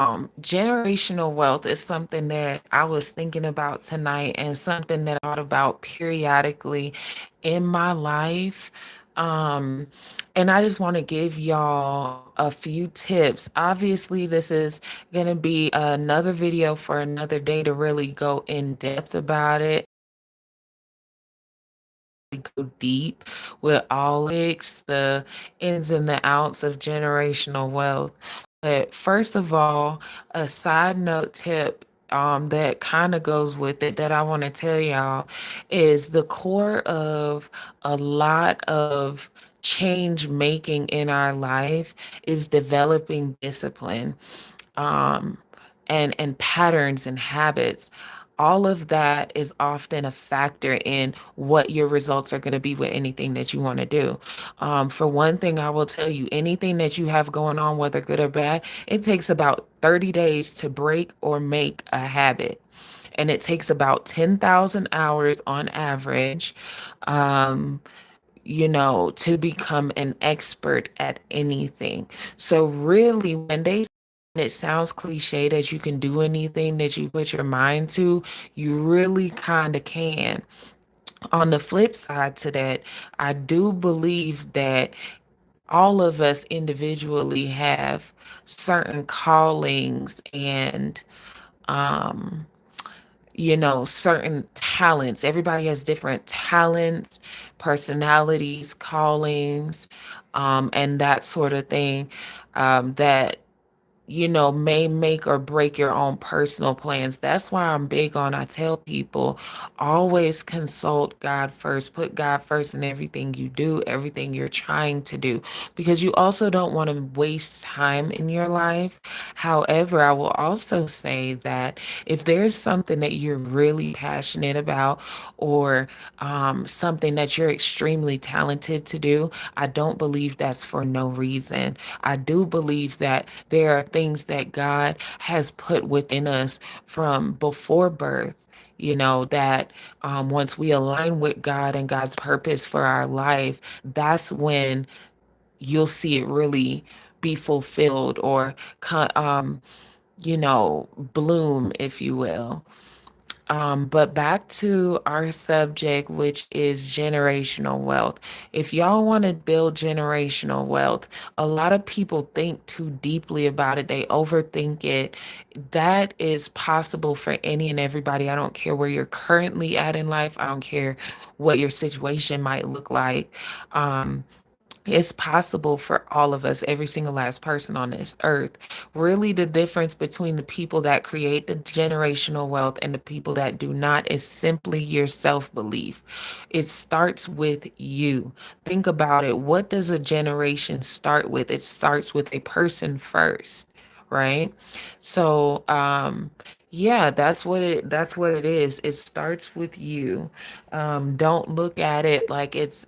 Generational wealth is something that I was thinking about tonight and something that I thought about periodically in my life. Um, and I just want to give y'all a few tips. Obviously, this is going to be another video for another day to really go in depth about it go deep with all the ins and the outs of generational wealth. But first of all, a side note tip that kind of goes with it that I want to tell y'all is the core of a lot of change making in our life is developing discipline um, and patterns and habits. All of that is often a factor in what your results are going to be with anything that you want to do. For one thing, I will tell you anything that you have going on, whether good or bad, it takes about 30 days to break or make a habit. And it takes about 10,000 hours on average. Um, to become an expert at anything. So really, when they it sounds cliche that you can do anything that you put your mind to, you really kind of can. On the flip side to that, I do believe that all of us individually have certain callings and um certain talents. Everybody has different talents, personalities, callings, and that sort of thing that may make or break your own personal plans. That's why I'm big on, I tell people, always consult God first. Put God first in everything you do, everything you're trying to do, because you also don't want to waste time in your life. However, I will also say that if there's something that you're really passionate about or something that you're extremely talented to do, I don't believe that's for no reason. I do believe that there are things that God has put within us from before birth. That once we align with God and God's purpose for our life, that's when you'll see it really be fulfilled or, bloom, if you will. But back to our subject, which is generational wealth. If y'all want to build generational wealth, a lot of people think too deeply about it. They overthink it. That is possible for any and everybody. I don't care where you're currently at in life. I don't care what your situation might look like. Um, it's possible for all of us, every single last person on this earth. Really, the difference between the people that create the generational wealth and the people that do not is simply your self belief. It starts with you. Think about it. What does a generation start with? It starts with a person first, right? So, yeah, that's what it is. It starts with you. Don't look at it like it's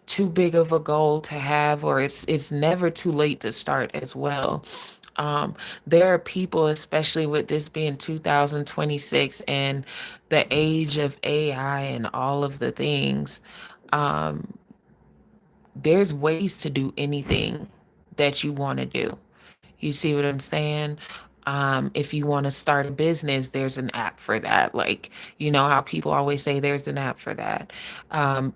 too big of a goal to have, or it's never too late to start as well. Um, there are people, especially with this being 2026 and the age of AI and all of the things, um, there's ways to do anything that you want to do. You see what I'm saying? If you want to start a business, there's an app for that. Like, you know how people always say there's an app for that.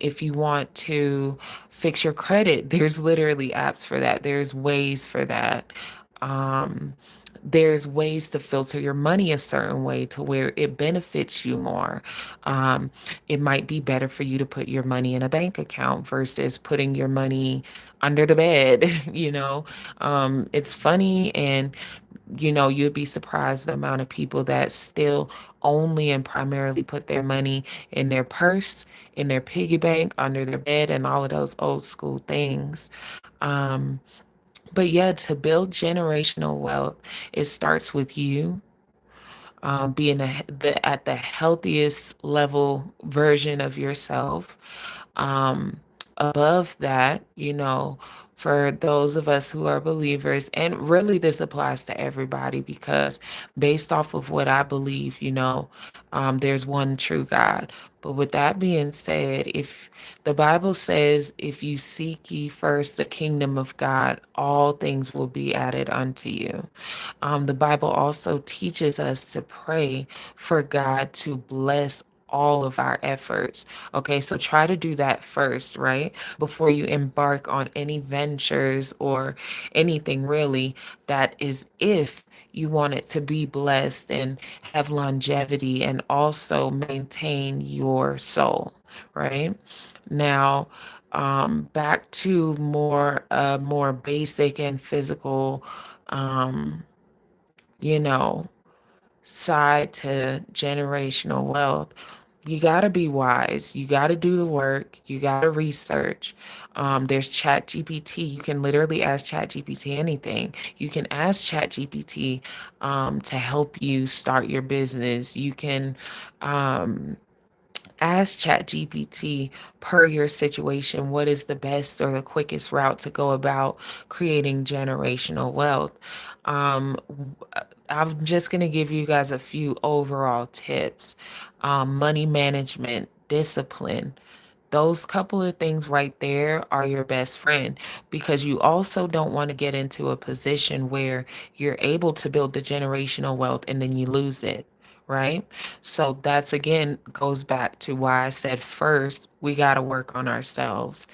If you want to fix your credit, there's literally apps for that. There's ways for that. Um, there's ways to filter your money a certain way to where it benefits you more. Um, it might be better for you to put your money in a bank account versus putting your money under the bed. It's funny, and you'd be surprised the amount of people that still only and primarily put their money in their purse, in their piggy bank, under their bed, and all of those old school things. Um, but yeah, to build generational wealth, it starts with you being at the healthiest level version of yourself. Um, Above that, for those of us who are believers, and really this applies to everybody because based off of what I believe, there's one true God. But with that being said, if the Bible says, if you seek ye first the kingdom of God, all things will be added unto you. The Bible also teaches us to pray for God to bless all of our efforts. Okay, so try to do that first, right? Before you embark on any ventures or anything really, that is if you want it to be blessed and have longevity and also maintain your soul, right? Now, back to more basic and physical um, you know, side to generational wealth. You got to be wise. You got to do the work. You got to research. There's Chat GPT. You can literally ask Chat GPT anything. You can ask Chat GPT to help you start your business. You can um, ask ChatGPT per your situation, what is the best or the quickest route to go about creating generational wealth? I'm just going to give you guys a few overall tips. Money management, discipline. Those couple of things right there are your best friend because you also don't want to get into a position where you're able to build the generational wealth and then you lose it, right? So that's again goes back to why I said first we got to work on ourselves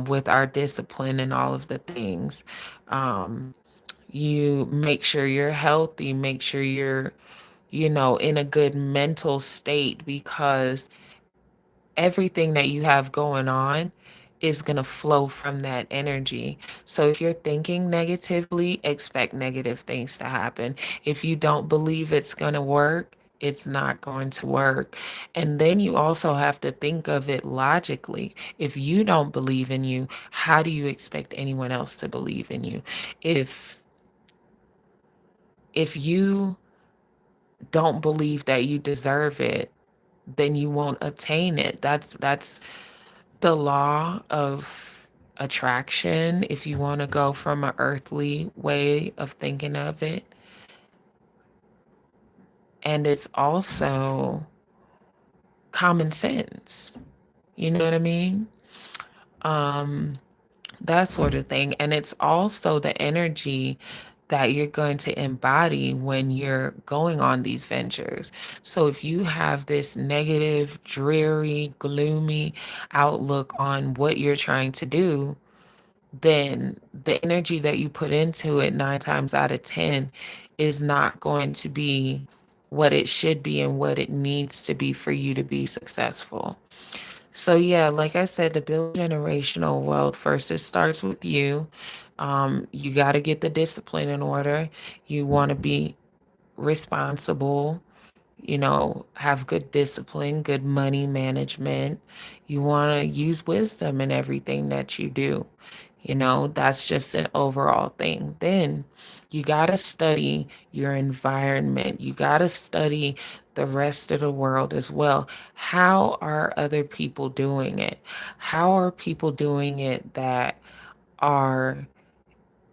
with our discipline and all of the things. Um, you make sure you're healthy, make sure you're, in a good mental state because everything that you have going on is going to flow from that energy. So if you're thinking negatively, expect negative things to happen. If you don't believe it's going to work, it's not going to work. And then you also have to think of it logically. If you don't believe in you, how do you expect anyone else to believe in you? If if you don't believe that you deserve it, then you won't obtain it. That's the law of attraction, if you want to go from an earthly way of thinking of it. And it's also common sense. You know what I mean? Um, that sort of thing. And it's also the energy that you're going to embody when you're going on these ventures. So if you have this negative, dreary, gloomy outlook on what you're trying to do, then the energy that you put into it 9 times out of 10 is not going to be what it should be and what it needs to be for you to be successful. So, yeah, like I said, to build generational wealth, first it starts with you. You got to get the discipline in order. You want to be responsible, have good discipline, good money management. You want to use wisdom in everything that you do. That's just an overall thing. Then you got to study your environment. You got to study the rest of the world as well. How are other people doing it? How are people doing it that are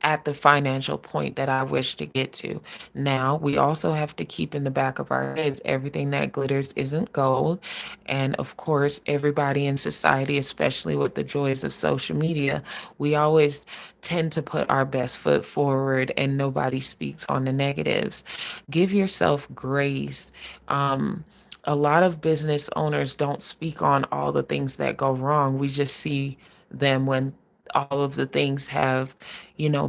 at the financial point that I wish to get to? Now, we also have to keep in the back of our heads everything that glitters isn't gold. And of course, everybody in society, especially with the joys of social media, we always tend to put our best foot forward and nobody speaks on the negatives. Give yourself grace. A lot of business owners don't speak on all the things that go wrong. We just see them when all of the things have,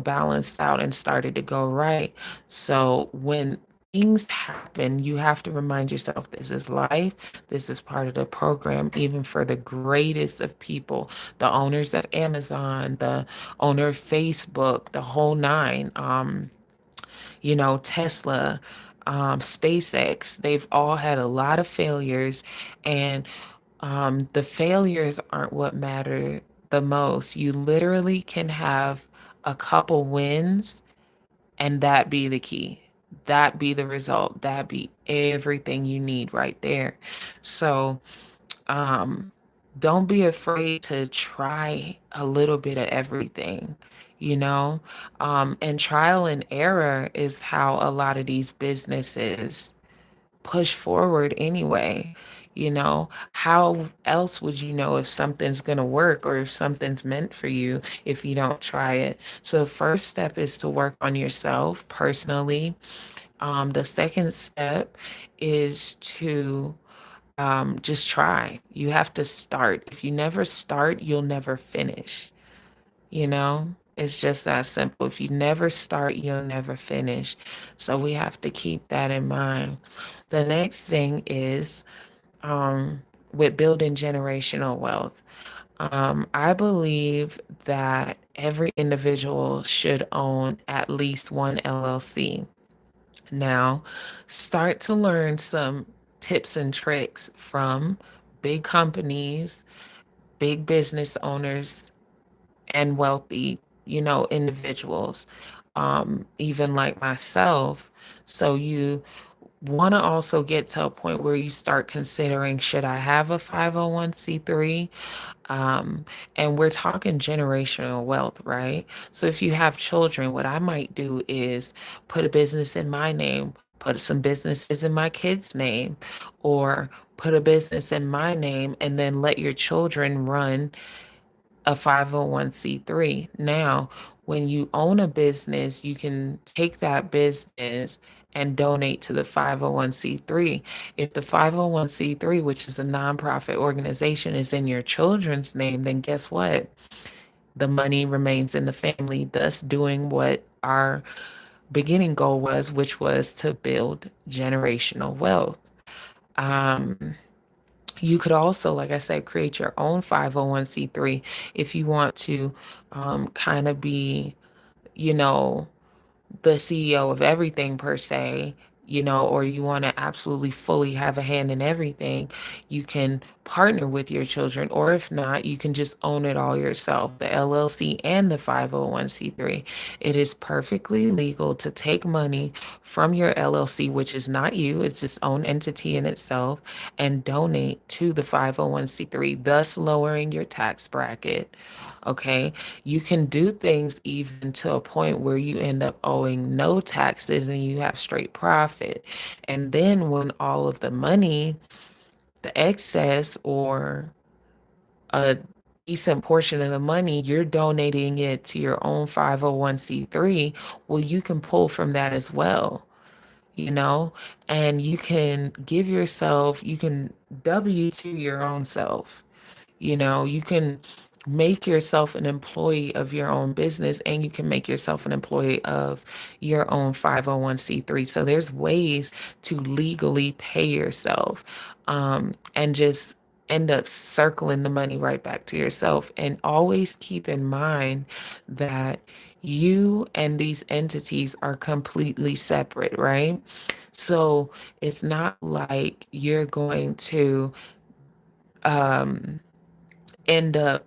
balanced out and started to go right. So when things happen, you have to remind yourself this is life. This is part of the program, even for the greatest of people, the owners of Amazon, the owner of Facebook, the whole nine, Tesla, SpaceX. They've all had a lot of failures, and the failures aren't what matter the most. You literally can have a couple wins and that be the key. That be the result. That be everything you need right there. So, um, don't be afraid to try a little bit of everything, you know? And trial and error is how a lot of these businesses push forward anyway. You know, how else would you know if something's going to work or if something's meant for you if you don't try it? So, the first step is to work on yourself personally. The second step is to just try. You have to start. If you never start, you'll never finish. You know, it's just that simple. If you never start, you'll never finish. So we have to keep that in mind. The next thing is um, with building generational wealth. I believe that every individual should own at least one LLC. Now, start to learn some tips and tricks from big companies, big business owners, and wealthy, individuals, even like myself. So you want to also get to a point where you start considering, should I have a 501c3? Um, and we're talking generational wealth, right? So if you have children, what I might do is put a business in my name, put some businesses in my kid's name, or put a business in my name and then let your children run a 501c3. Now, when you own a business, you can take that business and donate to the 501c3. If the 501c3, which is a nonprofit organization, is in your children's name, then guess what? The money remains in the family, thus doing what our beginning goal was, which was to build generational wealth. Um, you could also, like I said, create your own 501c3 if you want to kind of be, you know, the CEO of everything per se, or you want to absolutely fully have a hand in everything, you can partner with your children. Or if not, you can just own it all yourself, the LLC and the 501c3. It is perfectly legal to take money from your LLC, which is not you, it's its own entity in itself, and donate to the 501c3, thus lowering your tax bracket. Okay, you can do things even to a point where you end up owing no taxes and you have straight profit. And then when all of the money, the excess or a decent portion of the money, you're donating it to your own 501c3, well, you can pull from that as well, you know, and you can give yourself, you can W to your own self. You can make yourself an employee of your own business and you can make yourself an employee of your own 501c3. So there's ways to legally pay yourself and just end up circling the money right back to yourself. And always keep in mind that you and these entities are completely separate, right? So it's not like you're going to um, end up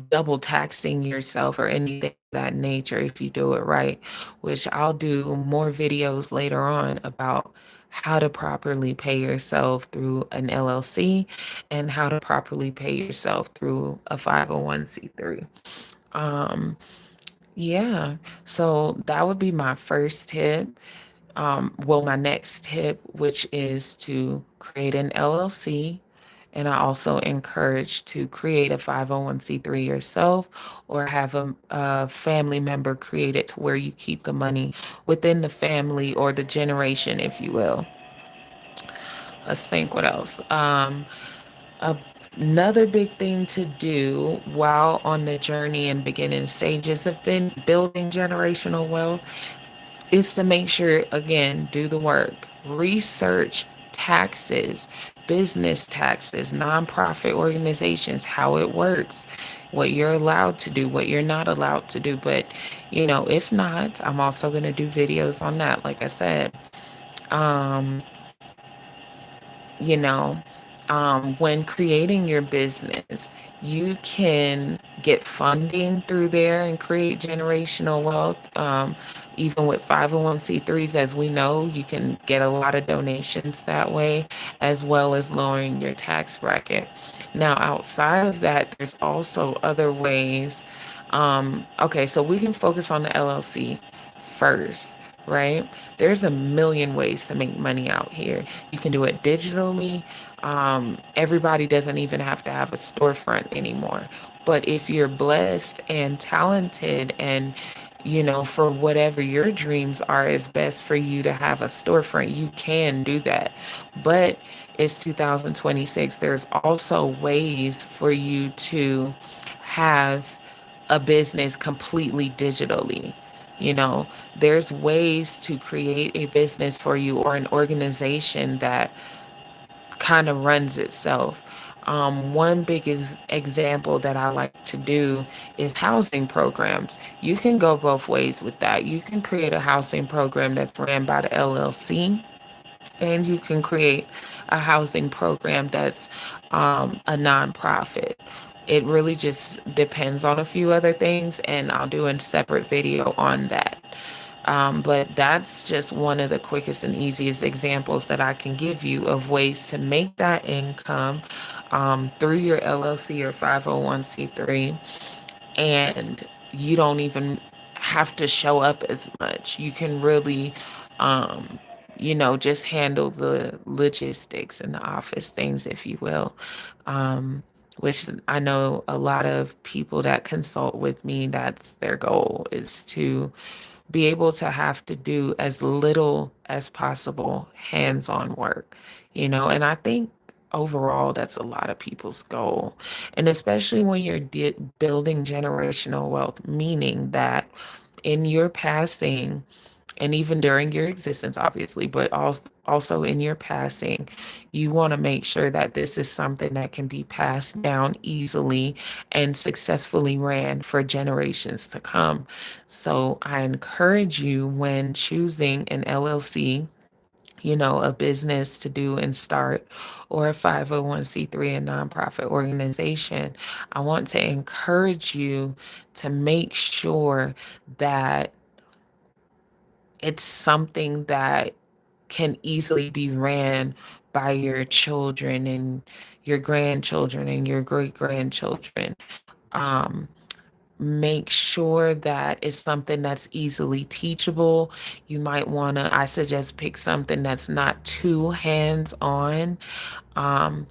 double taxing yourself or anything of that nature if you do it right, which I'll do more videos later on about how to properly pay yourself through an LLC and how to properly pay yourself through a 501c3. Um, yeah, so that would be my first tip. Well, my next tip, which is to create an LLC. And I also encourage to create a 501c3 yourself or have a family member create it to where you keep the money within the family or the generation, if you will. Let's think what else. A Another big thing to do while on the journey and beginning stages of been building generational wealth is to make sure, again, do the work, research taxes, business taxes, nonprofit organizations, how it works, what you're allowed to do, what you're not allowed to do. But, if not, I'm also going to do videos on that, like I said. Um, you know, When creating your business, you can get funding through there and create generational wealth. Even with 501(c)(3s, as we know, you can get a lot of donations that way, as well as lowering your tax bracket. Now, outside of that, there's also other ways. Okay, so we can focus on the LLC first, right? There's a million ways to make money out here. You can do it digitally. Everybody doesn't even have to have a storefront anymore. But if you're blessed and talented and for whatever your dreams are, is best for you to have a storefront, you can do that. But it's 2026. There's also ways for you to have a business completely digitally. You know, there's ways to create a business for you or an organization that kind of runs itself. One big example that I like to do is housing programs. You can go both ways with that. You can create a housing program that's ran by the LLC, and you can create a housing program that's a nonprofit. It really just depends on a few other things, and I'll do a separate video on that. But that's just one of the quickest and easiest examples that I can give you of ways to make that income through your LLC or 501(c)(3, and you don't even have to show up as much. You can really, um, just handle the logistics and the office things, if you will. Um, which I know a lot of people that consult with me, that's their goal, is to be able to have to do as little as possible hands-on work, and I think overall that's a lot of people's goal. And especially when you're building generational wealth, meaning that in your passing, and even during your existence, obviously, but also in your passing, you want to make sure that this is something that can be passed down easily and successfully ran for generations to come. So I encourage you, when choosing an LLC, a business to do and start, or a 501(c)(3, a nonprofit organization, I want to encourage you to make sure that it's something that can easily be ran by your children and your grandchildren and your great grandchildren. Um, Make sure that it's something that's easily teachable. You might want to, I suggest, pick something that's not too hands on. Um,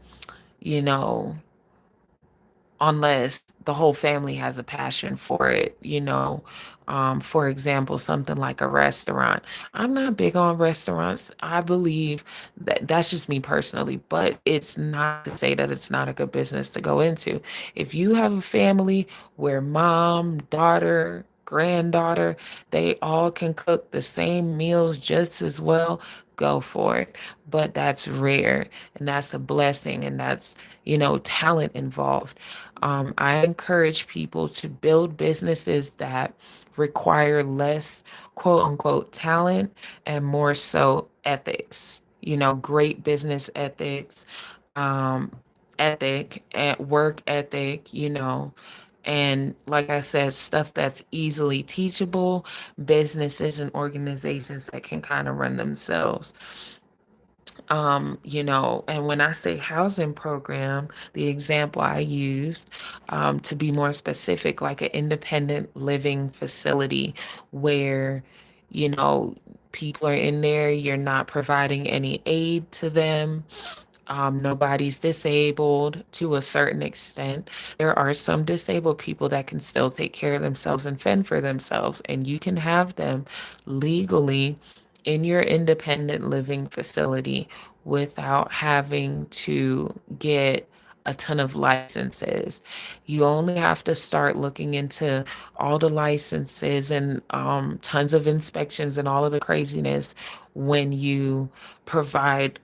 you know, unless the whole family has a passion for it, for example, something like a restaurant. I'm not big on restaurants. I believe that that's just me personally, but it's not to say that it's not a good business to go into. If you have a family where mom, daughter, granddaughter, they all can cook the same meals just as well, go for it. But that's rare, and that's a blessing, and that's, talent involved. I encourage people to build businesses that require less quote unquote talent and more so ethics, great business ethics, um, and work ethic, and like I said, stuff that's easily teachable, businesses and organizations that can kind of run themselves. And when I say housing program, the example I used, to be more specific, like an independent living facility where, you know, people are in there, you're not providing any aid to them. Nobody's disabled to a certain extent. There are some disabled people that can still take care of themselves and fend for themselves, and you can have them legally in your independent living facility without having to get a ton of licenses. You only have to start looking into all the licenses and tons of inspections and all of the craziness when you provide,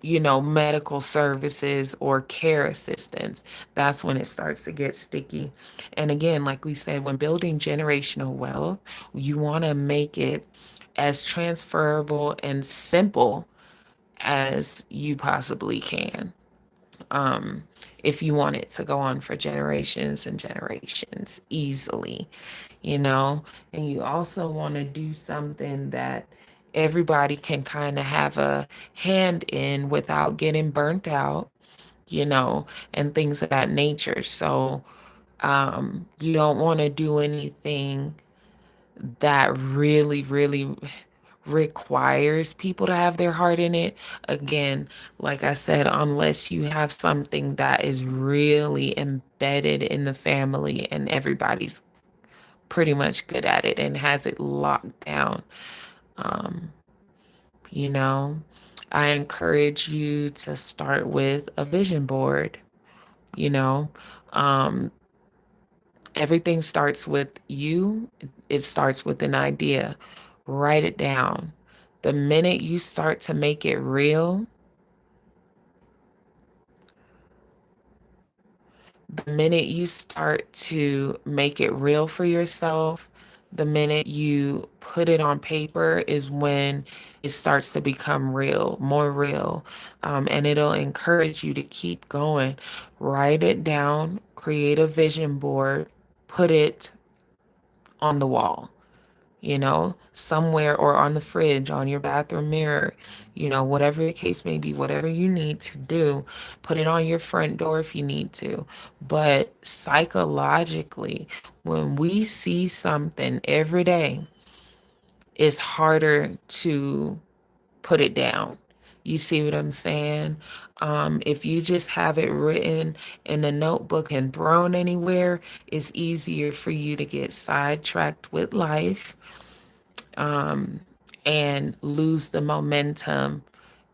medical services or care assistance. That's when it starts to get sticky. And again, like we said, when building generational wealth, you want to make it as transferable and simple as you possibly can. um, if you want it to go on for generations and generations easily, you know? And you also want to do something that everybody can kind of have a hand in without getting burnt out, and things of that nature. So, you don't want to do anything that really requires people to have their heart in it. Again, like I said, unless you have something that is really embedded in the family and everybody's pretty much good at it and has it locked down. Um, you know, I encourage you to start with a vision board, you know. Um, Everything starts with you, it starts with an idea. Write it down. The minute you start to make it real, the minute you start to make it real for yourself, the minute you put it on paper is when it starts to become real, more real. And it'll encourage you to keep going. Write it down, create a vision board, put it on the wall, somewhere, or on the fridge, on your bathroom mirror, whatever the case may be, whatever you need to do, put it on your front door if you need to. But psychologically, when we see something every day, it's harder to put it down. You see what I'm saying? If you just have it written in a notebook and thrown anywhere, it's easier for you to get sidetracked with life, um, and lose the momentum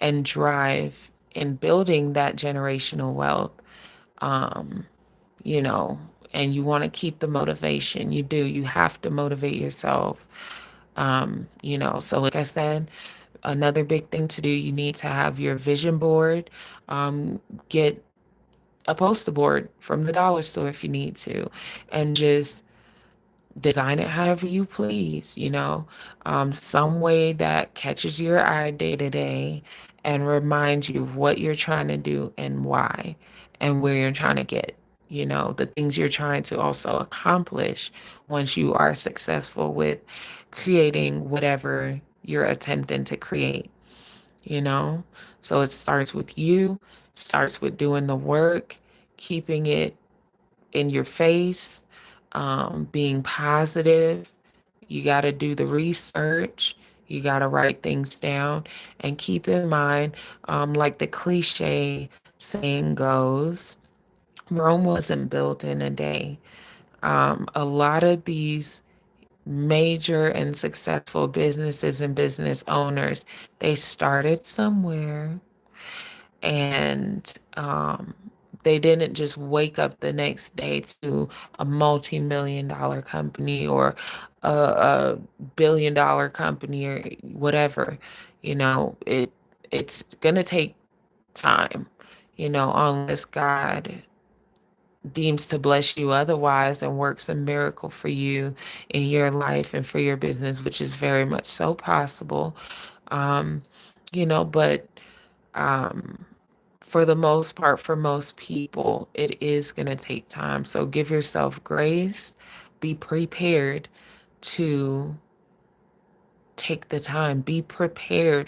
and drive in building that generational wealth. Um, you know, and you want to keep the motivation. You do. You have to motivate yourself. So like I said, another big thing to do, you need to have your vision board. Get a poster board from the dollar store if you need to, and just design it however you please, some way that catches your eye day to day and reminds you of what you're trying to do and why and where you're trying to get, the things you're trying to also accomplish once you are successful with creating whatever you're attempting to create, you know? So it starts with you, starts with doing the work, keeping it in your face, being positive. You got to do the research. You got to write things down and keep in mind, like the cliche saying goes, Rome wasn't built in a day. A lot of these major and successful businesses and business owners, they started somewhere, and they didn't just wake up the next day to a multi-million dollar company or a billion dollar company or whatever. It's gonna take time, unless God deems to bless you otherwise and works a miracle for you in your life and for your business, which is very much so possible. um but um for the most part, for most people, it is going to take time. So give yourself grace, be prepared to take the time, be prepared.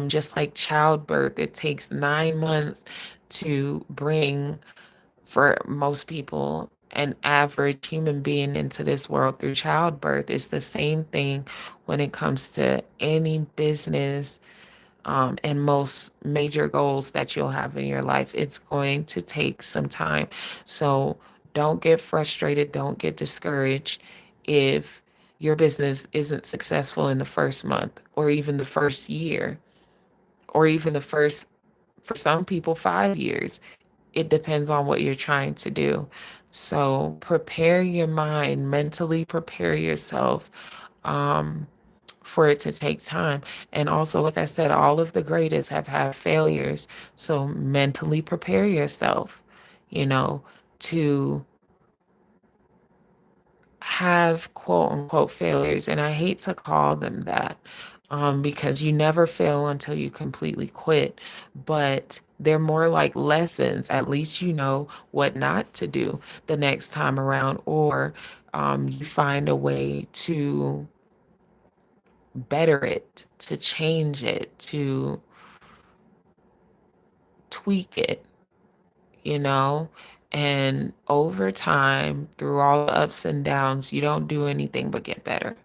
Just like childbirth, it takes 9 months to bring, for most people, an average human being into this world through childbirth. It's the same thing when it comes to any business, and most major goals that you'll have in your life. It's going to take some time. So don't get frustrated, don't get discouraged if your business isn't successful in the first month or even the first year or even the first, for some people, 5 years. It depends on what you're trying to do. So prepare your mind, mentally prepare yourself. Um, for it to take time. And also, like I said, all of the greatest have had failures. So mentally prepare yourself, you know, to have quote unquote failures. And I hate to call them that, because you never fail until you completely quit. But they're more like lessons. At least you know what not to do the next time around, or you find a way to better it, to change it, to tweak it, you know? And over time, through all the ups and downs, you don't do anything but get better,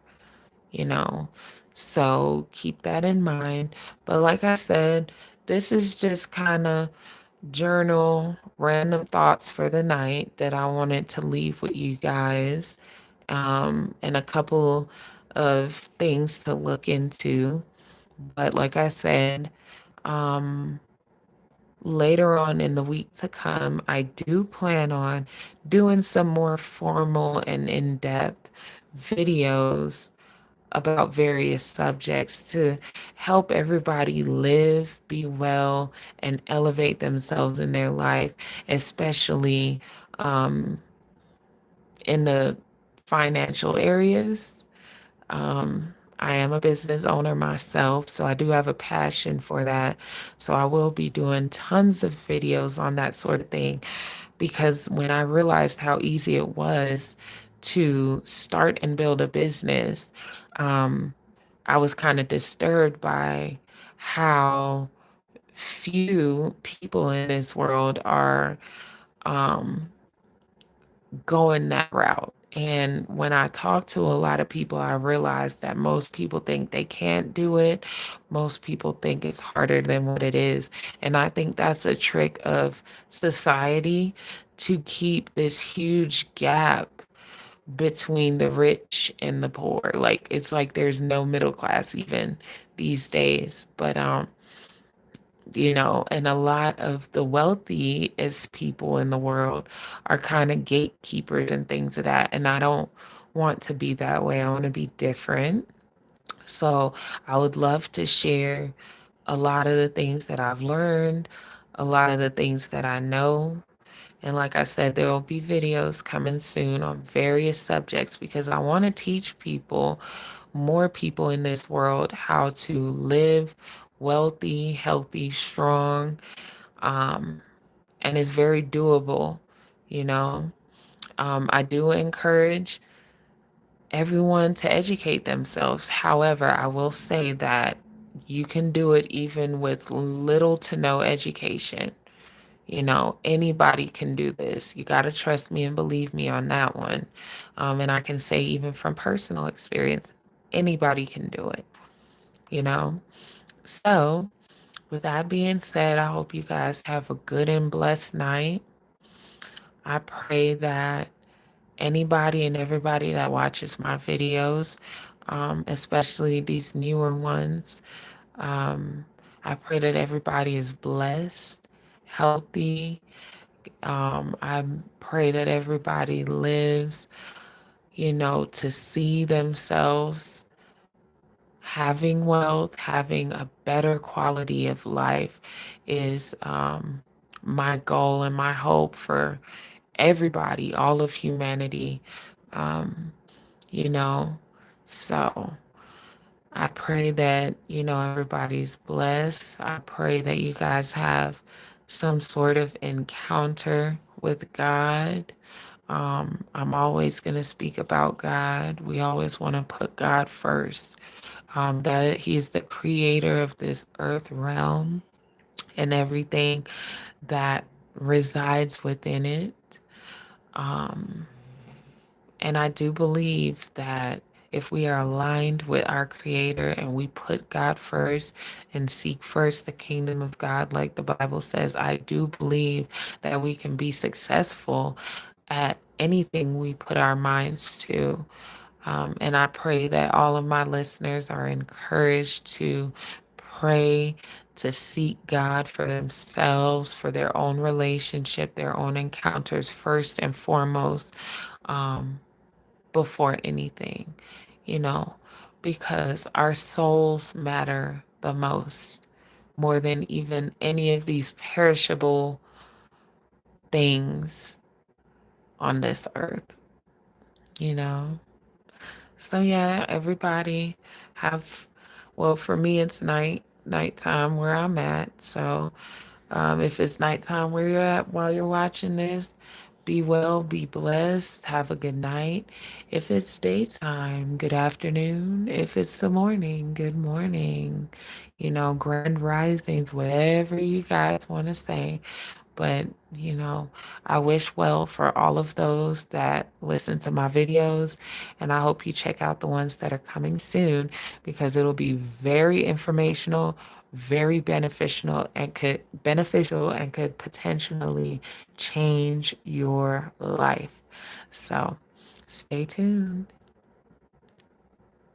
you know? So keep that in mind. But like I said, this is just kind of journal, random thoughts for the night that I wanted to leave with you guys, and a couple of things to look into. But like I said, um, later on in the week to come, I do plan on doing some more formal and in depth videos about various subjects to help everybody live, be well, and elevate themselves in their life, especially um, in the financial areas. I am a business owner myself, so I do have a passion for that. So I will be doing tons of videos on that sort of thing because when I realized how easy it was to start and build a business, um, I was kind of disturbed by how few people in this world are um, going that route. And when I talk to a lot of people, I realize that most people think they can't do it. Most people think it's harder than what it is. And I think that's a trick of society to keep this huge gap between the rich and the poor. Like it's like there's no middle class even these days. But and a lot of the wealthiest people in the world are kind of gatekeepers and things of that. And I don't want to be that way. I want to be different. So I would love to share a lot of the things that I've learned, a lot of the things that I know. And like I said, there will be videos coming soon on various subjects because I want to teach people, more people in this world, how to live wealthy, healthy, strong, um, and it's very doable, you know. I do encourage everyone to educate themselves. However, I will say that you can do it even with little to no education. Anybody can do this. You got to trust me and believe me on that one. And I can say, even from personal experience, anybody can do it, you know? So, with that being said, I hope you guys have a good and blessed night. I pray that anybody and everybody that watches my videos, especially these newer ones, um, I pray that everybody is blessed, healthy. I pray that everybody lives, to see themselves having wealth, having a better quality of life is my goal and my hope for everybody, all of humanity. Um, you know, so I pray that, everybody's blessed. I pray that you guys have some sort of encounter with God. I'm always going to speak about God. We always want to put God first. That He's the creator of this earth realm and everything that resides within it. Um, and I do believe that if we are aligned with our Creator and we put God first and seek first the kingdom of God, like the Bible says, I do believe that we can be successful at anything we put our minds to. And I pray that all of my listeners are encouraged to pray, to seek God for themselves, for their own relationship, their own encounters, first and foremost, before anything, you know, because our souls matter the most, more than even any of these perishable things on this earth, you know. So, yeah, everybody have Well, for me, it's nighttime where I'm at. So, if it's nighttime where you're at while you're watching this, be well, be blessed, have a good night. If it's daytime, good afternoon. If it's the morning, good morning. Grand risings, whatever you guys want to say. But, I wish well for all of those that listen to my videos, and I hope you check out the ones that are coming soon because it'll be very informational, very beneficial and could potentially change your life. So, stay tuned.